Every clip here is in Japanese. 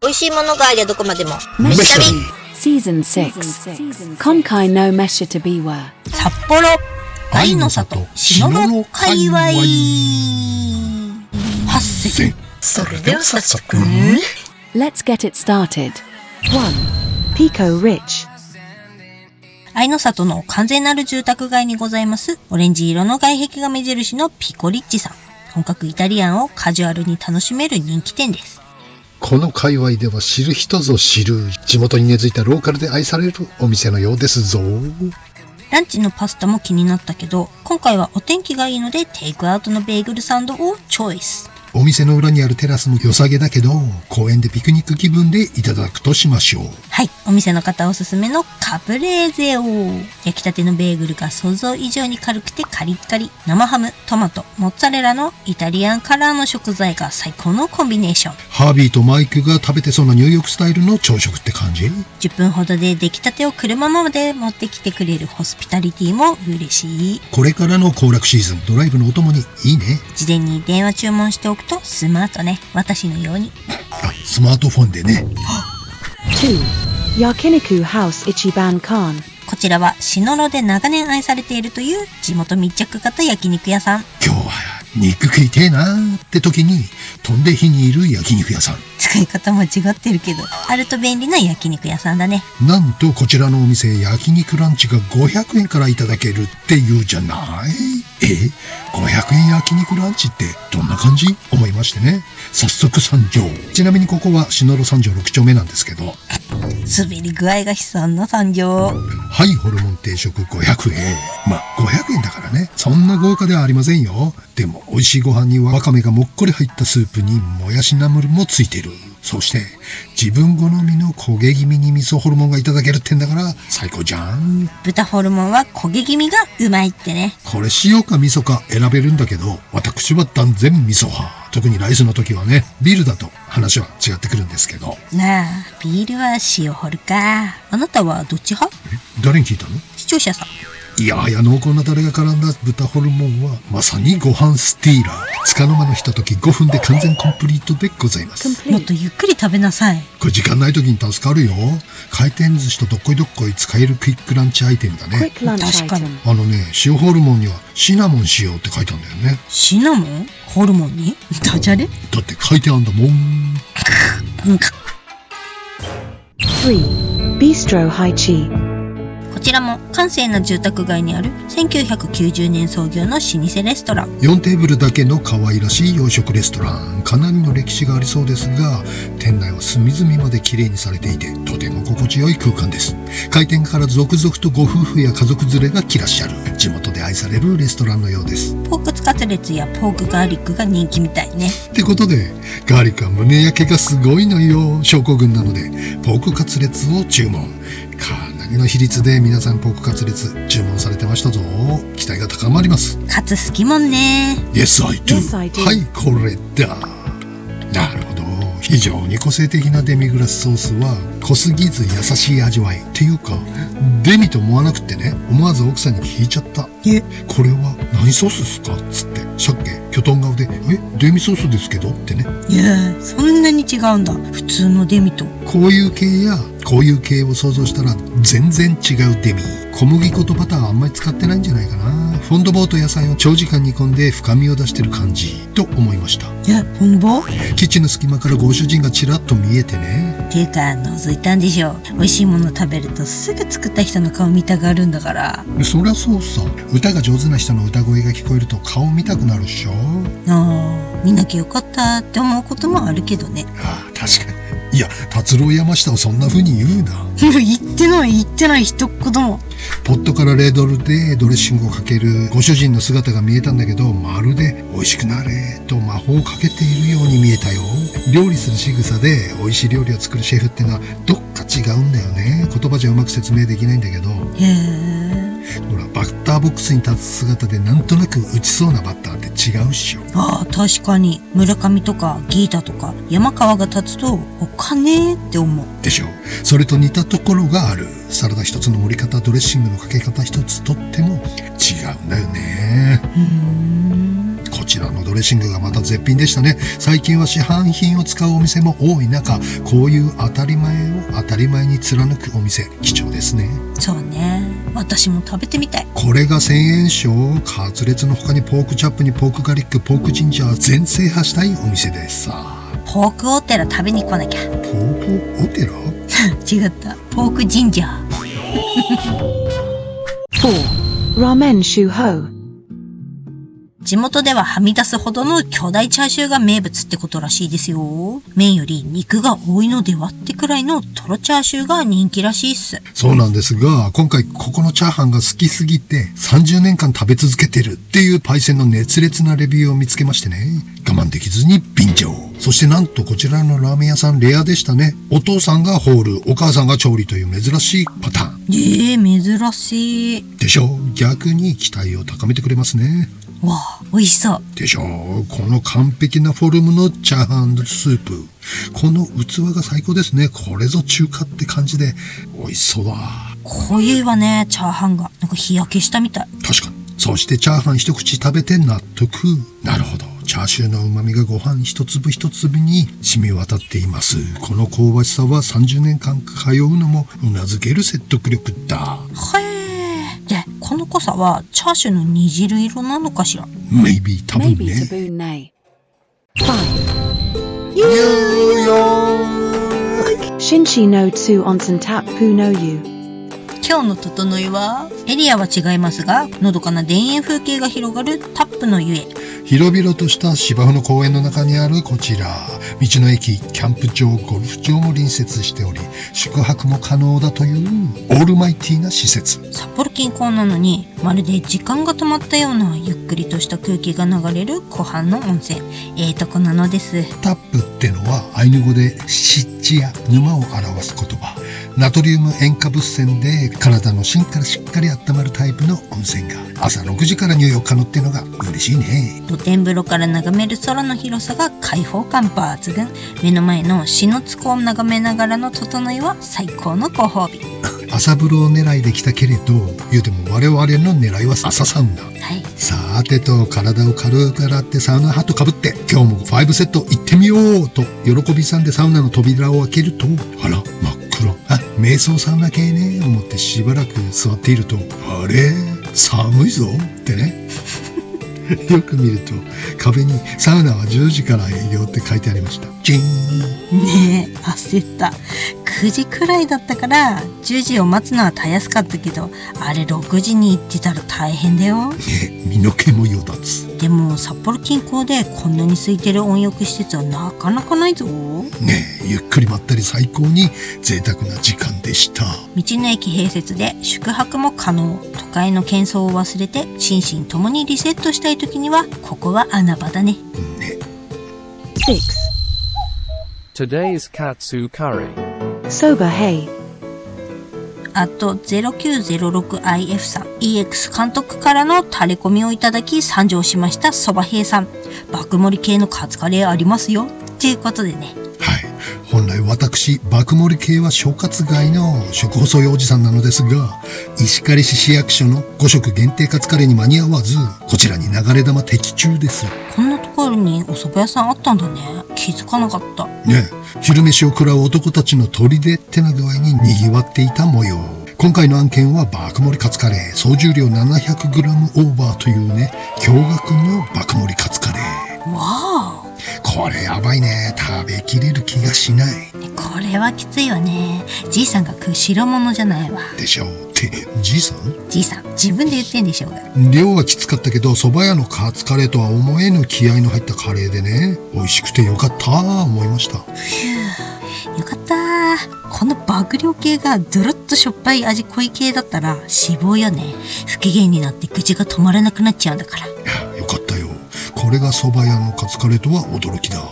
美味しいものがありゃどこまでも飯飯旅。Season 6今回のメッシュと be は札幌愛の里篠の界隈8選。それでは早速 Let's get it started 1. Pico Rich 愛の里の完全なる住宅街にございますオレンジ色の外壁が目印のピコリッチさん。本格イタリアンをカジュアルに楽しめる人気店です。この界隈では知る人ぞ知る地元に根付いたローカルで愛されるお店のようですぞ。ランチのパスタも気になったけど、今回はお天気がいいのでテイクアウトのベーグルサンドをチョイス。お店の裏にあるテラスも良さげだけど、公園でピクニック気分でいただくとしましょう。はい、お店の方おすすめのカプレーゼを。焼きたてのベーグルが想像以上に軽くてカリッカリ。生ハム、トマト、モッツァレラのイタリアンカラーの食材が最高のコンビネーション。ハービーとマイクが食べてそうなニューヨークスタイルの朝食って感じ。10分ほどで出来たてを車まで持ってきてくれるホスピタリティも嬉しい。これからの行楽シーズン、ドライブのお供にいいね。事前に電話注文しておくとスマートね。私のように。スマートフォンでね。2. Yakiniku House Ichiban Khan こちらは篠路で長年愛されているという地元密着型焼肉屋さん。今日は肉食いてえなーって時に飛んで火にいる焼肉屋さん。使い方間違ってるけど、あると便利な焼肉屋さんだね。なんとこちらのお店、焼肉ランチが500円からいただけるって言うじゃない。500円焼肉ランチってどんな感じ思いましてね。早速参上。ちなみにここは篠路三条6丁目なんですけど、滑り具合が悲惨な参上。はい、ホルモン定食500円。まあ500円だからね、そんな豪華ではありませんよ。でも美味しいご飯にはわかめがもっこり入ったスープにもやしナムルもついてる。そして自分好みの焦げ気味に味噌ホルモンがいただけるってんだから最高じゃん。豚ホルモンは焦げ気味がうまいってね。これ塩か味噌か選べるんだけど、私は断然味噌派。特にライスの時はね、ビールだと話は違ってくるんですけど。なあ、ビールは塩ホルか。あなたはどっち派？誰に聞いたの？視聴者さん。いやはや濃厚なタレが絡んだ豚ホルモンはまさにご飯スティーラー。束の間のひととき5分で完全コンプリートでございます。もっとゆっくり食べなさい。これ時間ない時に助かるよ。回転寿司とどっこいどっこい使えるクイックランチアイテムだね。確かに。塩ホルモンにはシナモン使用って書いてあるんだよね。シナモン？ホルモンに？ダジャレ？だって書いてあるんだもん。3. Bistro Haichi こちらも閑静な住宅街にある1990年創業の老舗レストラン。4テーブルだけの可愛らしい洋食レストラン。かなりの歴史がありそうですが、店内は隅々まで綺麗にされていてとても心地よい空間です。開店から続々とご夫婦や家族連れが来らっしゃる地元で愛されるレストランのようです。ポークカツレツやポークガーリックが人気みたいね。ってことでガーリックは胸焼けがすごいのよ。症候群なのでポークカツレツを注文。かなりの比率で皆さんポークカツレツ注文されてましたぞ。期待が高まります。カツ好きもんね。 Yes I do、 はい、これだ。なるほど。非常に個性的なデミグラスソースは濃すぎず優しい味わいっていうか、デミと思わなくってね、思わず奥さんに聞いちゃった。これは何ソースですかっつって、鮭キョトン顔でデミソースですけどってね。いや、そんなに違うんだ、普通のデミと。こういう系やこういう系を想像したら全然違うデミ。小麦粉とバターはあんまり使ってないんじゃないかな。フォンドボーと野菜を長時間煮込んで深みを出してる感じと思いました。フォンボ？キッチンの隙間からご主人がちらっと見えてね。ていうか覗いたんでしょ。美味しいもの食べるとすぐ作った人の顔見たがるんだから。そりゃそうさ。歌が上手な人の歌声が聞こえると顔見たくなるっしょ。見なきゃよかったって思うこともあるけどね。確かに。いや、達郎山下をそんな風に言うな。言ってない一言も。ポットからレードルでドレッシングをかけるご主人の姿が見えたんだけど、まるで美味しくなれと魔法をかけているように見えたよ。料理する仕草で美味しい料理を作るシェフってのはどっか違うんだよね。言葉じゃうまく説明できないんだけど。ほら、バッターボックスに立つ姿でなんとなく打ちそうなバッターって違うっしょ。確かに村上とかギータとか山川が立つとお金って思うでしょ。それと似たところがある。サラダ一つの盛り方、ドレッシングのかけ方一つとっても違うんだよね。こちらのドレッシングがまた絶品でしたね。最近は市販品を使うお店も多い中、こういう当たり前を当たり前に貫くお店、貴重ですね。そうね。私も食べてみたい。これが1000円賞。カツレツの他にポークチャップにポークガリック、ポークジンジャー全制覇したいお店ですさ。ポークオテラ食べに来なきゃ。ポークオテラ違った。ポークジンジャー。4. Ramen Shuho. 地元でははみ出すほどの巨大チャーシューが名物ってことらしいですよ。麺より肉が多いのではってくらいのトロチャーシューが人気らしいっす。そうなんですが、今回ここのチャーハンが好きすぎて30年間食べ続けてるっていうパイセンの熱烈なレビューを見つけましてね、我慢できずに便乗。そしてなんとこちらのラーメン屋さんレアでしたね。お父さんがホール、お母さんが調理という珍しいパターン。珍しい。でしょ。逆に期待を高めてくれますね。わあ、美味しそう。でしょう。この完璧なフォルムのチャーハンスープ。この器が最高ですね。これぞ中華って感じで美味しそうだ。濃いわね、チャーハンが。なんか日焼けしたみたい。確かに。そしてチャーハン一口食べて納得。なるほど。チャーシューの旨味がご飯一粒一粒に染み渡っています。この香ばしさは30年間通うのもうなずける説得力だ。で、この濃さはチャーシューの煮汁色なのかしら。Maybe 多分 Maybe ね。 taboo nay. 5. ニューヨーク Shinchi no tsu onsen tap pu no yu. 今日の整いは、エリアは違いますが、のどかな田園風景が広がるタップの湯へ。広々とした芝生の公園の中にあるこちら。道の駅、キャンプ場、ゴルフ場も隣接しており、宿泊も可能だというオールマイティーな施設。札幌近郊なのに、まるで時間が止まったようなゆっくりとした空気が流れる湖畔の温泉。とこなのです。タップってのはアイヌ語で湿地や沼を表す言葉。ナトリウム塩化物泉で体の芯からしっかり温まるタイプの温泉が朝6時から入浴可能ってのが嬉しいね。露天風呂から眺める空の広さが開放感抜群。目の前の篠津湖を眺めながらの整いは最高のご褒美。朝風呂狙いで来たけれど、言うても我々の狙いは朝サウナ。はい。さてと体を軽く洗ってサウナハットかぶって今日も5セット行ってみようと喜びさんでサウナの扉を開けると、あら真っ黒。瞑想サウナ系ね思ってしばらく座っていると、あれ寒いぞってねよく見ると壁にサウナは10時から営業って書いてありました。チンねえ、焦った。9時くらいだったから10時を待つのはたやすかったけど、あれ6時に行ってたら大変だよ。ね、身の毛もよだつ。でも札幌近郊でこんなに空いてる温浴施設はなかなかないぞ。ねえ、ゆっくりまったり最高に贅沢な時間でした。道の駅併設で宿泊も可能。都会の喧騒を忘れて心身ともにリセットしたい時にはここは穴場だね。ね。 6. Today's Katsu Curry. Soba Hey. あと 0906IF さん EX 監督からのタレコミをいただき参上しましたそば平さん。爆盛り系のカツカレーありますよということでね。はい。本来私、爆盛り系は正月外の食細いおじさんなのですが、石狩市市役所の5食限定カツカレーに間に合わず、こちらに流れ玉的中です。こんなところにお蕎麦屋さんあったんだね。気づかなかった。ね、昼飯を食らう男たちの砦ってな具合に賑わっていた模様。今回の案件は爆盛りカツカレー、総重量 700g オーバーというね、驚愕の爆盛りカツカレー。わー。これやばいね。食べきれる気がしない。これはきついわね。じいさんが食う代物じゃないわ。でしょう。ってじいさん？じいさん自分で言ってんでしょうが。量はきつかったけど、蕎麦屋のカツカレーとは思えぬ気合の入ったカレーでね、美味しくてよかった思いました。よかった。この爆量系がドロッとしょっぱい味濃い系だったら死亡よね。不機嫌になって口が止まらなくなっちゃうんだから。いや、よかったよ。これが蕎麦屋のカツカレーとは驚きだ。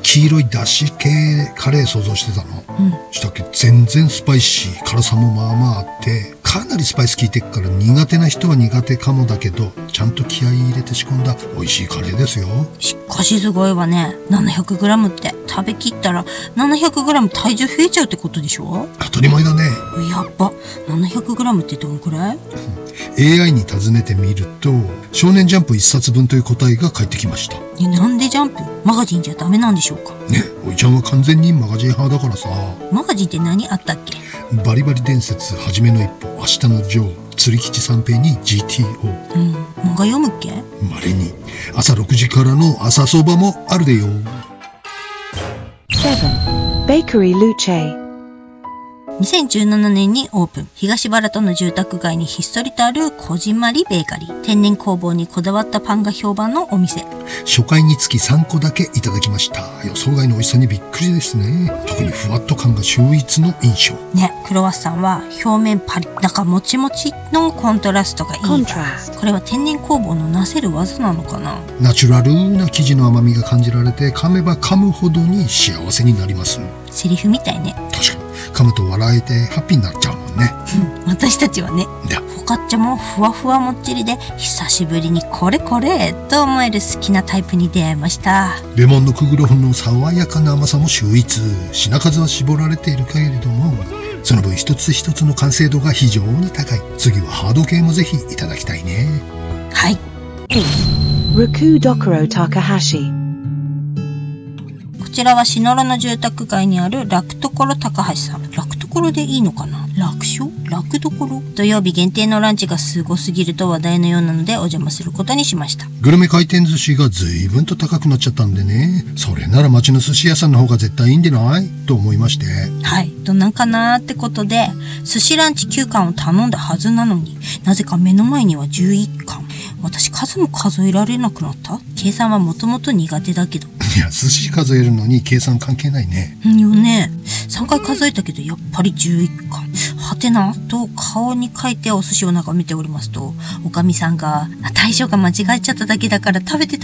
黄色いだし系カレー想像してたの。うん。したっけ全然スパイシー、辛さもまあまああって、かなりスパイス効いてっから苦手な人は苦手かもだけど、ちゃんと気合い入れて仕込んだ美味しいカレーですよ。しかしすごいわね。700g って食べきったら 700g 体重増えちゃうってことでしょ？当たり前だね。やっぱ 700g ってどんくらい？ AI に尋ねてみると、少年ジャンプ1冊分という答えが返ってきました。なんでジャンプ？マガジンじゃダメなんでしょうか？ね、おいちゃんは完全にマガジン派だからさ。マガジンって何あったっけ？バリバリ伝説、はじめの一歩、明日のジョー、釣り吉三平に GTO。漫画読むっけ？稀に朝6時からの朝そばもあるでよ。7. Bakery Luce. 2017年にオープン。東原戸の住宅街にひっそりとあるこじんまりベーカリー。天然工房にこだわったパンが評判のお店。初回につき3個だけいただきました。予想外の美味しさにびっくりですね。特にふわっと感が秀逸の印象。ね、クロワッサンは表面パリッ、中もちもちのコントラストがいいわ。これは天然工房のなせる技なのかな？ナチュラルな生地の甘みが感じられて、噛めば噛むほどに幸せになります。セリフみたいね。確かに噛むと笑えてハッピーになっちゃうもんね。私たちはね。フォカッチャもふわふわもっちりで、久しぶりにこれこれと思える好きなタイプに出会いました。レモンのクグロフの爽やかな甘さも秀逸。品数は絞られているけれども、その分一つ一つの完成度が非常に高い。次はハード系もぜひいただきたいね。はい。 Raku Dokuro Takahashi. こちらは篠原の住宅街にある楽所高橋さん。楽所でいいのかな？楽所？楽所？土曜日限定のランチがすごすぎると話題のようなのでお邪魔することにしました。グルメ回転寿司が随分と高くなっちゃったんでね。それなら町の寿司屋さんの方が絶対いいんでないと思いまして。はい。どんなんかなーってことで、寿司ランチ9貫を頼んだはずなのに、なぜか目の前には11貫。私数も数えられなくなった？計算はもともと苦手だけど。いや、寿司数えるのに計算関係ないね。よね。3回数えたけどやっぱり11貫。はてなと顔に書いてお寿司を眺めておりますと、おかみさんが大将が間違えちゃっただけだから食べて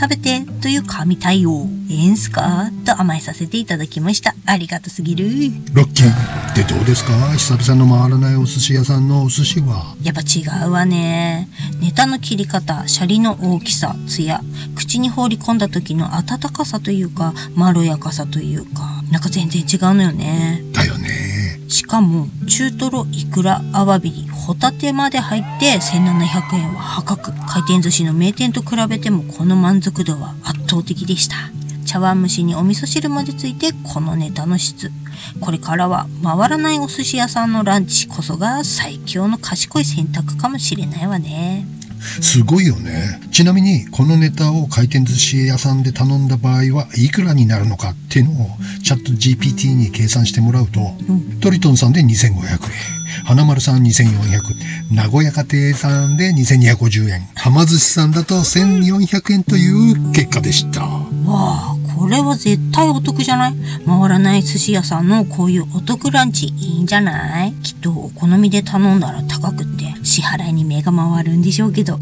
という神対応。んすかと甘えさせていただきました。ありがとすぎる。ロッキーでどうですか？久々の回らないお寿司屋さんのお寿司は。やっぱ違うわね。ネタの切り方、シャリの大きさ、ツヤ、口に放り込んだ時の温かさというか、まろやかさというか、なんか全然違うのよね。だよね。しかも中トロ、イクラ、アワビにホタテまで入って1700円は破格。回転寿司の名店と比べてもこの満足度は圧倒的でした。茶碗蒸しにお味噌汁までついてこのネタの質。これからは回らないお寿司屋さんのランチこそが最強の賢い選択かもしれないわね。すごいよね。ちなみにこのネタを回転寿司屋さんで頼んだ場合はいくらになるのかっていうのをチャット GPT に計算してもらうと、トリトンさんで2500円、花丸さん2400、名古屋家庭さんで2250円、はま寿司さんだと1400円という結果でした。わあ、これは絶対お得じゃない？回らない寿司屋さんのこういうお得ランチいいんじゃない？きっとお好みで頼んだら高くって支払いに目が回るんでしょうけど。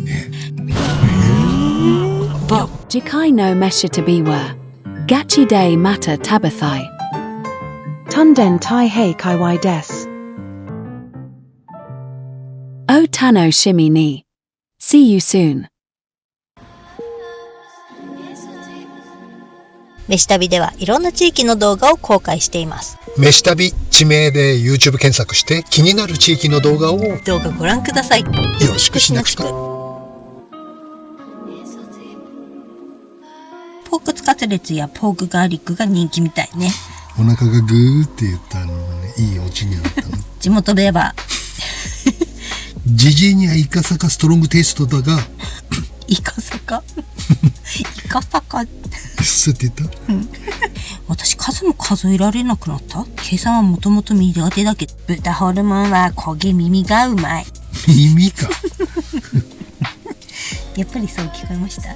次回のメッシュとビはガチでまた食べたい。Tunden tai hei kaiwai des。お楽しみに。See you soon。飯旅ではいろんな地域の動画を公開しています。飯旅地名で YouTube 検索して気になる地域の動画を動画ご覧ください。よろしくしなくと。ポークツカツレツやポークガーリックが人気みたいね。お腹がグーって言ったのがね、いいオチになったの。地元で言えばジジイにはイカサカストロングテイストだがイカサカイカサカそうって言った？私数も数えられなくなった？計算はもともと苦手だけど、豚ホルモンは焦げ耳がうまい。耳かやっぱりそう聞こえました。